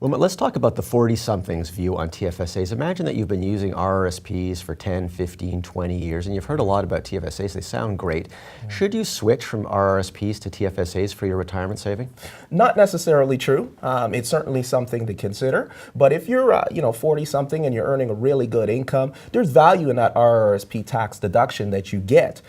Well, let's talk about the 40-somethings view on TFSAs. Imagine that you've been using RRSPs for 10, 15, 20 years, and you've heard a lot about TFSAs. They sound great. Should you switch from RRSPs to TFSAs for your retirement saving? Not necessarily true. It's certainly something to consider. But if you're 40-something and you're earning a really good income, there's value in that RRSP tax deduction that you get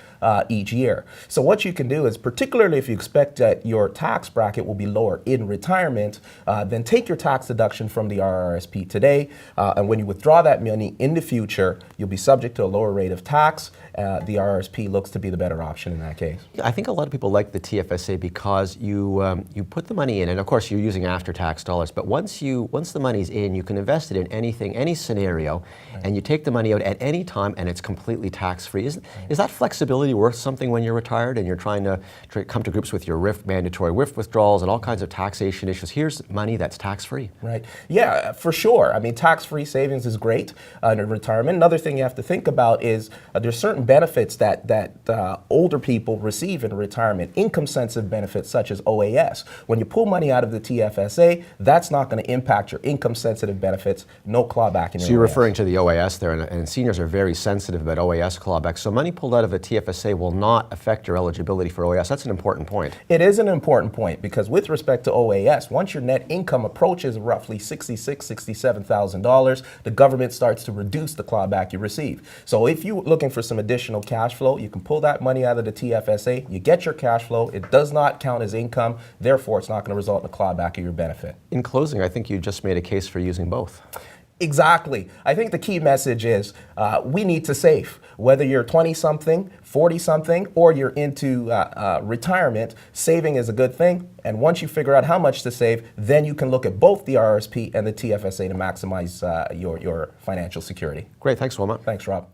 each year. So what you can do is, particularly if you expect that your tax bracket will be lower in retirement, then take your tax deduction from the RRSP today, and when you withdraw that money in the future, you'll be subject to a lower rate of tax. The RRSP looks to be the better option in that case. I think a lot of people like the TFSA because you put the money in, and of course you're using after-tax dollars, but once the money's in, you can invest it in anything, any scenario, and you take the money out at any time and it's completely tax-free. Is that flexibility worth something when you're retired and you're trying to come to grips with your mandatory RIF withdrawals and all kinds of taxation issues? Here's money that's tax-free. Right. Yeah, for sure. I mean, tax-free savings is great in retirement. Another thing you have to think about is there's certain benefits that older people receive in retirement, income-sensitive benefits such as OAS. When you pull money out of the TFSA, that's not going to impact your income-sensitive benefits. No clawback in your So you're OAS. referring to the OAS there, and seniors are very sensitive about OAS clawback. So money pulled out of a TFSA will not affect your eligibility for OAS. That's an important point. It is an important point because with respect to OAS, once your net income approaches roughly $66,000, $67,000, the government starts to reduce the clawback you receive. So if you're looking for some additional cash flow, you can pull that money out of the TFSA, you get your cash flow, it does not count as income, therefore it's not going to result in a clawback of your benefit. In closing, I think you just made a case for using both. Exactly. I think the key message is we need to save. Whether you're 20-something, 40-something, or you're into retirement, saving is a good thing. And once you figure out how much to save, then you can look at both the RRSP and the TFSA to maximize your financial security. Great. Thanks, Wilmot. Thanks, Rob.